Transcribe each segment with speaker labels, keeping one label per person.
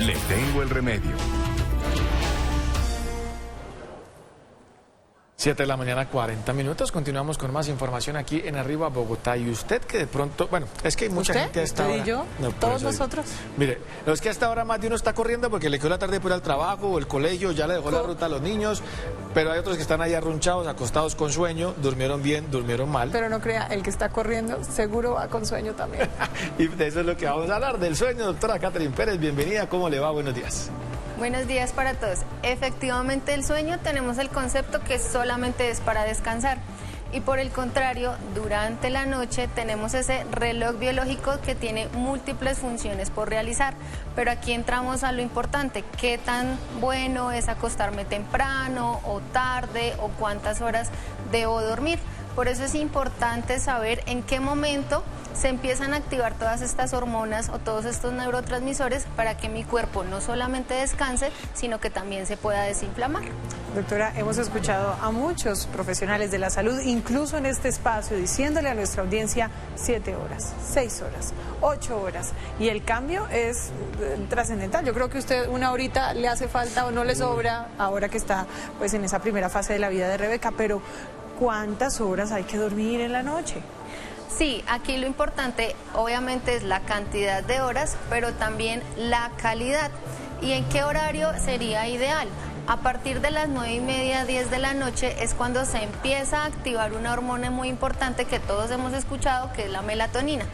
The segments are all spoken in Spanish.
Speaker 1: Le tengo el remedio.
Speaker 2: 7 de la mañana, 40 minutos. Continuamos con más información aquí en Arriba Bogotá. Y usted que de pronto, bueno, es que hay mucha gente a esta hora.
Speaker 3: ¿Usted y yo?
Speaker 2: No,
Speaker 3: ¿Todos nosotros?
Speaker 2: Mire, es que hasta ahora más de uno está corriendo porque le quedó la tarde por ir al trabajo o el colegio, ya le dejó la ruta a los niños, pero hay otros que están ahí arrunchados, acostados con sueño, durmieron bien, durmieron mal.
Speaker 3: Pero no crea, el que está corriendo seguro va con sueño también.
Speaker 2: Y de eso es lo que vamos a hablar, del sueño. Doctora Catherine Pérez, bienvenida, ¿cómo le va? Buenos días.
Speaker 4: Buenos días para todos. Efectivamente, el sueño tenemos el concepto que solamente es para descansar. Y por el contrario, durante la noche tenemos ese reloj biológico que tiene múltiples funciones por realizar. Pero aquí entramos a lo importante, qué tan bueno es acostarme temprano o tarde o cuántas horas debo dormir. Por eso es importante saber en qué momento se empiezan a activar todas estas hormonas o todos estos neurotransmisores para que mi cuerpo no solamente descanse, sino que también se pueda desinflamar.
Speaker 3: Doctora, hemos escuchado a muchos profesionales de la salud, incluso en este espacio, diciéndole a nuestra audiencia 7 horas, 6 horas, 8 horas. Y el cambio es trascendental. Yo creo que usted una horita le hace falta o no le sobra, ahora que está pues en esa primera fase de la vida de Rebeca, pero ¿cuántas horas hay que dormir en la noche?
Speaker 4: Sí, aquí lo importante obviamente es la cantidad de horas, pero también la calidad. ¿Y en qué horario sería ideal? A partir de las 9:30, 10 de la noche es cuando se empieza a activar una hormona muy importante que todos hemos escuchado, que es la melatonina.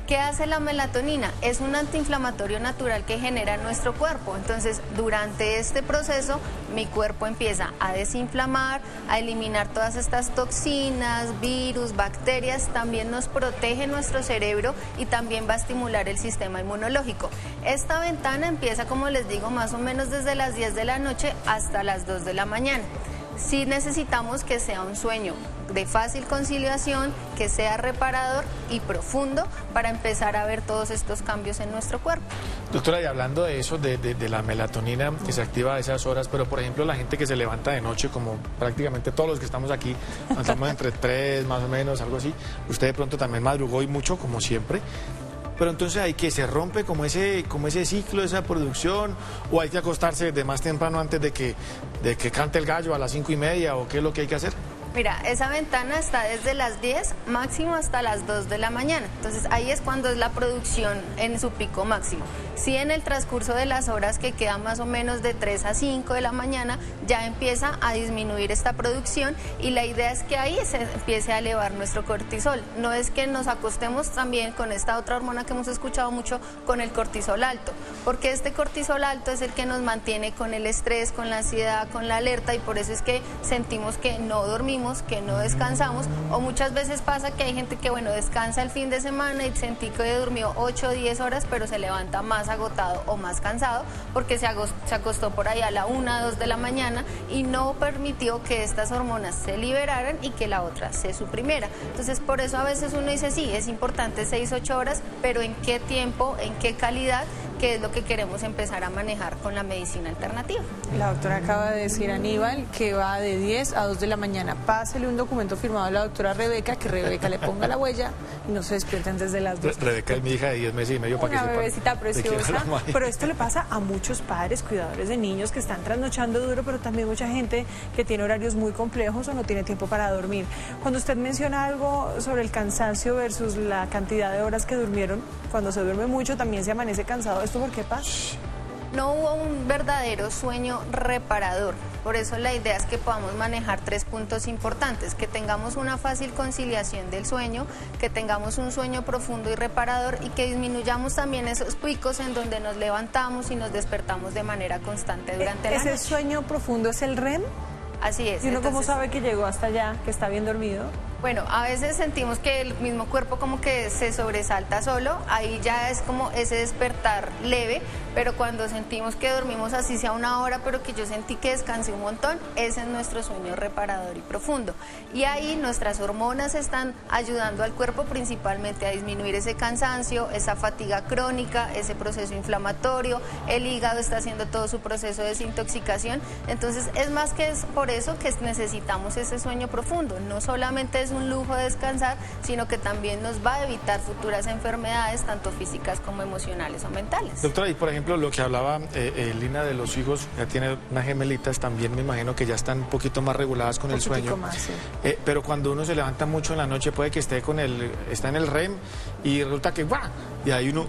Speaker 4: ¿Qué hace la melatonina? Es un antiinflamatorio natural que genera nuestro cuerpo. Entonces, durante este proceso, mi cuerpo empieza a desinflamar, a eliminar todas estas toxinas, virus, bacterias. También nos protege nuestro cerebro y también va a estimular el sistema inmunológico. Esta ventana empieza, como les digo, más o menos desde las 10 de la noche hasta las 2 de la mañana. Sí necesitamos que sea un sueño de fácil conciliación, que sea reparador y profundo para empezar a ver todos estos cambios en nuestro cuerpo.
Speaker 2: Doctora, y hablando de eso, de la melatonina que se activa a esas horas, pero por ejemplo la gente que se levanta de noche, como prácticamente todos los que estamos aquí, estamos entre 3 más o menos, algo así, usted de pronto también madrugó y mucho, como siempre. Pero entonces hay que se rompe como ese ciclo, esa producción, o hay que acostarse de más temprano antes de que cante el gallo a las 5:30, o qué es lo que hay que hacer.
Speaker 4: Mira, esa ventana está desde las 10 máximo hasta las 2 de la mañana. Entonces ahí es cuando es la producción en su pico máximo. Si en el transcurso de las horas que quedan más o menos de 3 a 5 de la mañana ya empieza a disminuir esta producción y la idea es que ahí se empiece a elevar nuestro cortisol. No es que nos acostemos también con esta otra hormona que hemos escuchado mucho, con el cortisol alto, porque este cortisol alto es el que nos mantiene con el estrés, con la ansiedad, con la alerta y por eso es que sentimos que no dormimos, que no descansamos, o muchas veces pasa que hay gente que descansa el fin de semana y sentí que durmió 8 o 10 horas pero se levanta más agotado o más cansado porque se acostó por ahí a la 1, 2 de la mañana y no permitió que estas hormonas se liberaran y que la otra se suprimiera. Entonces por eso a veces uno dice sí, es importante 6, 8 horas, pero ¿en qué tiempo, en qué calidad? Que es lo que queremos empezar a manejar con la medicina alternativa.
Speaker 3: La doctora acaba de decir, Aníbal, que va de 10 a 2 de la mañana. Pásele un documento firmado a la doctora Rebeca, que Rebeca le ponga la huella y no se despierten desde las 2.
Speaker 2: Rebeca es mi hija de 10 meses y medio para que sepan.
Speaker 3: Una bebecita preciosa, pero esto le pasa a muchos padres, cuidadores de niños que están trasnochando duro, pero también mucha gente que tiene horarios muy complejos o no tiene tiempo para dormir. Cuando usted menciona algo sobre el cansancio versus la cantidad de horas que durmieron, cuando se duerme mucho también se amanece cansado. ¿Esto por qué pasa?
Speaker 4: No hubo un verdadero sueño reparador. Por eso la idea es que podamos manejar 3 puntos importantes, que tengamos una fácil conciliación del sueño, que tengamos un sueño profundo y reparador y que disminuyamos también esos picos en donde nos levantamos y nos despertamos de manera constante durante la noche.
Speaker 3: ¿Ese sueño profundo es el REM?
Speaker 4: Así es.
Speaker 3: ¿Y uno cómo sabe que llegó hasta allá, que está bien dormido?
Speaker 4: Bueno, a veces sentimos que el mismo cuerpo como que se sobresalta solo, ahí ya es como ese despertar leve, pero cuando sentimos que dormimos así sea 1 hora, pero que yo sentí que descansé un montón, ese es nuestro sueño reparador y profundo. Y ahí nuestras hormonas están ayudando al cuerpo principalmente a disminuir ese cansancio, esa fatiga crónica, ese proceso inflamatorio, el hígado está haciendo todo su proceso de desintoxicación, entonces es más que es por eso que necesitamos ese sueño profundo, no solamente es un lujo descansar, sino que también nos va a evitar futuras enfermedades, tanto físicas como emocionales o mentales.
Speaker 2: Doctora, y por ejemplo, lo que hablaba Lina de los hijos, ya tiene unas gemelitas, también me imagino que ya están un poquito más reguladas con el sueño.
Speaker 3: Más, sí.
Speaker 2: Pero cuando uno se levanta mucho en la noche, puede que esté está en el REM y resulta que ¡guau! Y ahí uno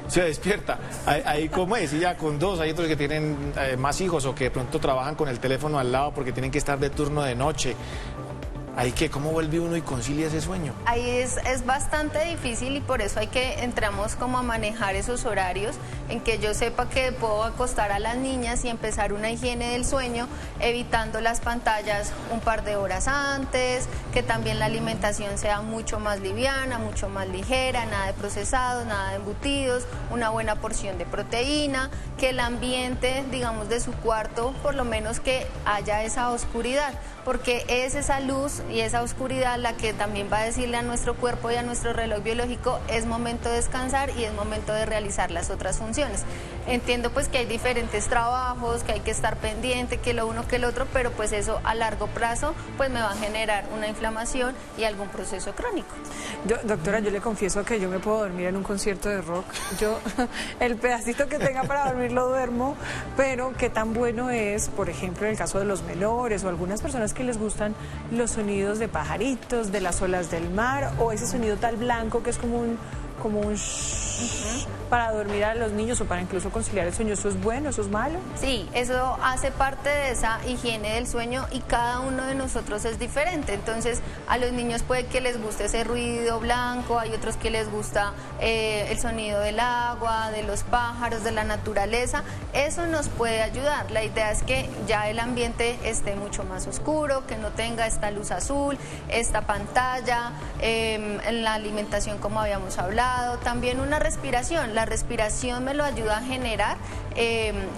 Speaker 2: se despierta. Ahí como es, y ya con dos, hay otros que tienen más hijos o que de pronto trabajan con el teléfono al lado porque tienen que estar de turno de noche. ¿Ahí qué? ¿Cómo vuelve uno y concilia ese sueño?
Speaker 4: Ahí es bastante difícil y por eso hay que entramos como a manejar esos horarios en que yo sepa que puedo acostar a las niñas y empezar una higiene del sueño, evitando las pantallas un par de horas antes, que también la alimentación sea mucho más liviana, mucho más ligera, nada de procesados, nada de embutidos, una buena porción de proteína, que el ambiente, digamos, de su cuarto, por lo menos que haya esa oscuridad, porque es esa luz y esa oscuridad la que también va a decirle a nuestro cuerpo y a nuestro reloj biológico es momento de descansar y es momento de realizar las otras funciones. Entiendo pues que hay diferentes trabajos, que hay que estar pendiente, que lo uno que el otro, pero pues eso a largo plazo pues me va a generar una inflamación y algún proceso crónico.
Speaker 3: Doctora, yo le confieso que yo me puedo dormir en un concierto de rock. Yo el pedacito que tenga para dormir lo duermo, pero qué tan bueno es, por ejemplo, en el caso de los menores o algunas personas que les gustan los sonidos de pajaritos, de las olas del mar, o ese sonido tal blanco que es como un para dormir a los niños o para incluso conciliar el sueño. ¿Eso es bueno, eso es malo?
Speaker 4: Sí, eso hace parte de esa higiene del sueño y cada uno de nosotros es diferente. Entonces a los niños puede que les guste ese ruido blanco, hay otros que les gusta el sonido del agua, de los pájaros, de la naturaleza. Eso nos puede ayudar. La idea es que ya el ambiente esté mucho más oscuro, que no tenga esta luz azul, esta pantalla, en la alimentación como habíamos hablado, también una respiración. La respiración me lo ayuda a generar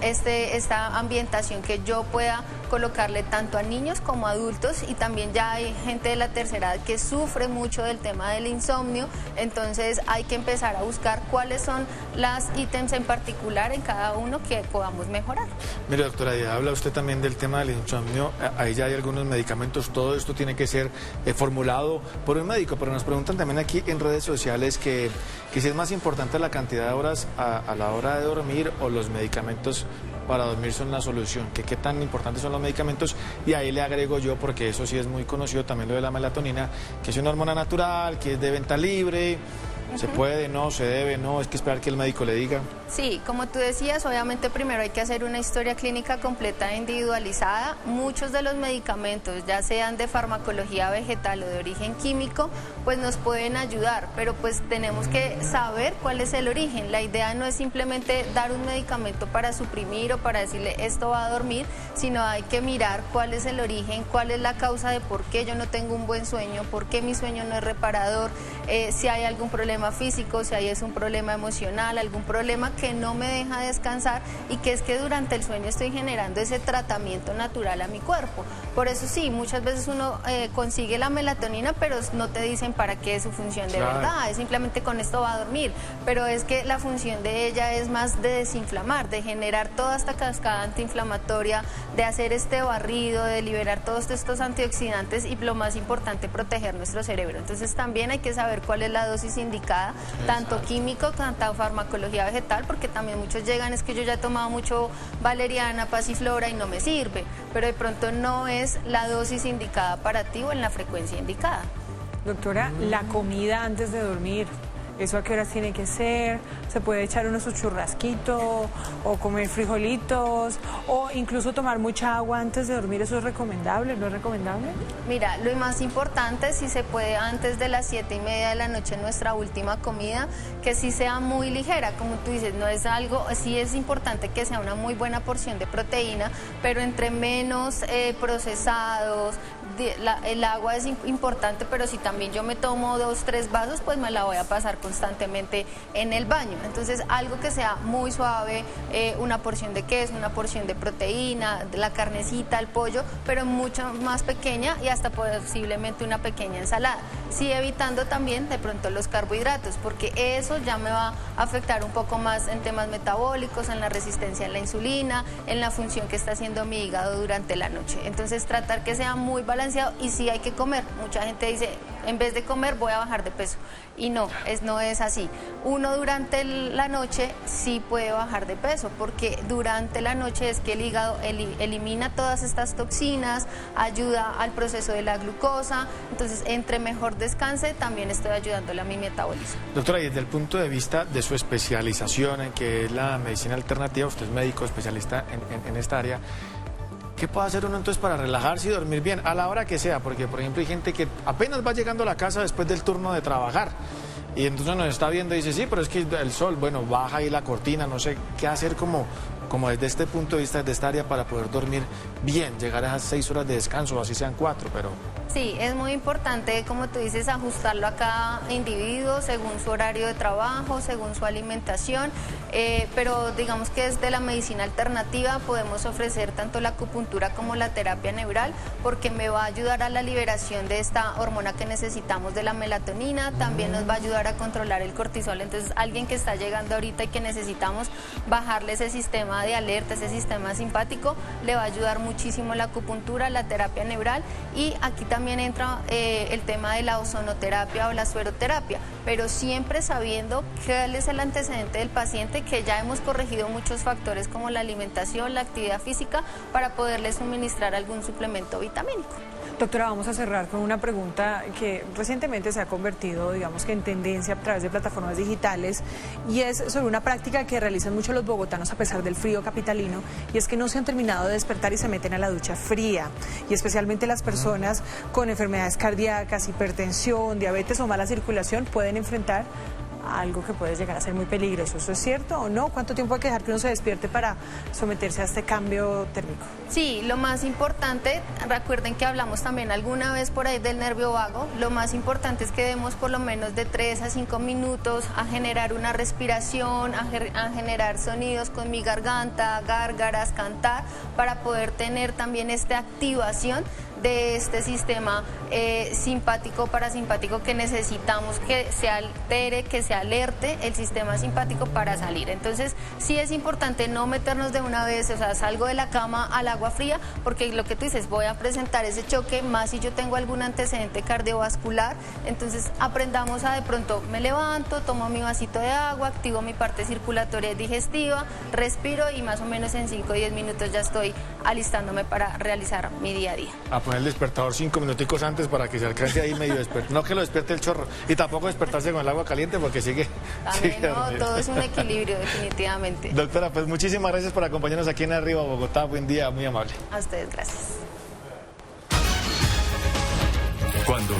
Speaker 4: esta ambientación que yo pueda colocarle tanto a niños como a adultos, y también ya hay gente de la tercera edad que sufre mucho del tema del insomnio, entonces hay que empezar a buscar cuáles son las ítems en particular en cada uno que podamos mejorar.
Speaker 2: Mire, doctora, ya habla usted también del tema del insomnio, ahí ya hay algunos medicamentos, todo esto tiene que ser formulado por un médico, pero nos preguntan también aquí en redes sociales que si es más importante la cantidad de horas a la hora de dormir o los medicamentos para dormir son la solución, que qué tan importantes son los medicamentos, y ahí le agrego yo, porque eso sí es muy conocido también lo de la melatonina, que es una hormona natural, que es de venta libre. ¿Se puede? ¿No? ¿Se debe? ¿No? ¿Es que esperar que el médico le diga?
Speaker 4: Sí, como tú decías, obviamente primero hay que hacer una historia clínica completa e individualizada. Muchos de los medicamentos, ya sean de farmacología vegetal o de origen químico, pues nos pueden ayudar, pero pues tenemos que saber cuál es el origen. La idea no es simplemente dar un medicamento para suprimir o para decirle esto va a dormir, sino hay que mirar cuál es el origen, cuál es la causa de por qué yo no tengo un buen sueño, por qué mi sueño no es reparador, si hay algún problema físico, si hay un problema emocional, algún problema que no me deja descansar, y que es que durante el sueño estoy generando ese tratamiento natural a mi cuerpo. Por eso sí, muchas veces uno consigue la melatonina, pero no te dicen para qué es su función de verdad, es simplemente con esto va a dormir, pero es que la función de ella es más de desinflamar, de generar toda esta cascada antiinflamatoria, de hacer este barrido, de liberar todos estos antioxidantes y lo más importante, proteger nuestro cerebro. Entonces también hay que saber cuál es la dosis indicada, tanto químico, tanto farmacología vegetal, porque también muchos llegan, es que yo ya he tomado mucho valeriana, pasiflora y no me sirve, pero de pronto no es la dosis indicada para ti o en la frecuencia indicada.
Speaker 3: Doctora, la comida antes de dormir, ¿eso a qué horas tiene que ser? ¿Se puede echar uno su churrasquito o comer frijolitos o incluso tomar mucha agua antes de dormir? ¿Eso es recomendable? ¿No es recomendable?
Speaker 4: Mira, lo más importante, si se puede antes de las 7:30 de la noche, nuestra última comida, que sí sea muy ligera, como tú dices, no es algo, sí es importante que sea una muy buena porción de proteína, pero entre menos procesados, el agua es importante, pero si también yo me tomo 2 o 3 vasos, pues me la voy a pasar constantemente en el baño. Entonces algo que sea muy suave, una porción de queso, una porción de proteína, la carnecita, el pollo, pero mucho más pequeña, y hasta posiblemente una pequeña ensalada. Sí, evitando también de pronto los carbohidratos, porque eso ya me va a afectar un poco más en temas metabólicos, en la resistencia a la insulina, en la función que está haciendo mi hígado durante la noche. Entonces tratar que sea muy balanceado balanceado y sí hay que comer. Mucha gente dice, en vez de comer voy a bajar de peso. Y no es así. Uno durante la noche sí puede bajar de peso, porque durante la noche es que el hígado elimina todas estas toxinas, ayuda al proceso de la glucosa, entonces entre mejor descanse también estoy ayudándole a mi metabolismo.
Speaker 2: Doctora, y desde el punto de vista de su especialización, en que es la medicina alternativa, usted es médico especialista en esta área, ¿qué puede hacer uno entonces para relajarse y dormir bien a la hora que sea? Porque, por ejemplo, hay gente que apenas va llegando a la casa después del turno de trabajar y entonces nos está viendo y dice, sí, pero es que el sol, bueno, baja ahí la cortina, no sé qué hacer como desde este punto de vista, desde esta área, para poder dormir bien, llegar a esas 6 horas de descanso, así sean 4, pero...
Speaker 4: Sí, es muy importante, como tú dices, ajustarlo a cada individuo según su horario de trabajo, según su alimentación, pero digamos que desde la medicina alternativa podemos ofrecer tanto la acupuntura como la terapia neural, porque me va a ayudar a la liberación de esta hormona que necesitamos de la melatonina, también nos va a ayudar a controlar el cortisol. Entonces, alguien que está llegando ahorita y que necesitamos bajarle ese sistema de alerta, ese sistema simpático, le va a ayudar muchísimo la acupuntura, la terapia neural, y aquí también entra el tema de la ozonoterapia o la sueroterapia, pero siempre sabiendo cuál es el antecedente del paciente, que ya hemos corregido muchos factores como la alimentación, la actividad física, para poderle suministrar algún suplemento vitamínico.
Speaker 3: Doctora, vamos a cerrar con una pregunta que recientemente se ha convertido, digamos que en tendencia a través de plataformas digitales, y es sobre una práctica que realizan muchos los bogotanos a pesar del frío capitalino, y es que no se han terminado de despertar y se meten a la ducha fría, y especialmente las personas con enfermedades cardíacas, hipertensión, diabetes o mala circulación pueden enfrentar algo que puede llegar a ser muy peligroso. ¿Eso es cierto o no? ¿Cuánto tiempo hay que dejar que uno se despierte para someterse a este cambio térmico?
Speaker 4: Sí, lo más importante, recuerden que hablamos también alguna vez por ahí del nervio vago, lo más importante es que demos por lo menos de 3 a 5 minutos a generar una respiración, a generar sonidos con mi garganta, gárgaras, cantar, para poder tener también esta activación de este sistema simpático parasimpático que necesitamos que se altere, que se alerte el sistema simpático para salir. Entonces sí es importante no meternos de una vez, o sea, salgo de la cama al agua fría, porque lo que tú dices, voy a presentar ese choque, más si yo tengo algún antecedente cardiovascular. Entonces aprendamos a, de pronto me levanto, tomo mi vasito de agua, activo mi parte circulatoria y digestiva, respiro y más o menos en 5 o 10 minutos ya estoy alistándome para realizar mi día a día.
Speaker 2: A poner el despertador 5 minuticos antes para que se alcance ahí medio despertar. No que lo despierte el chorro. Y tampoco despertarse con el agua caliente porque sigue...
Speaker 4: También, no, todo es un equilibrio, definitivamente.
Speaker 2: Doctora, pues muchísimas gracias por acompañarnos aquí en Arriba Bogotá. Buen día, muy amable.
Speaker 4: A ustedes, gracias.
Speaker 1: Cuando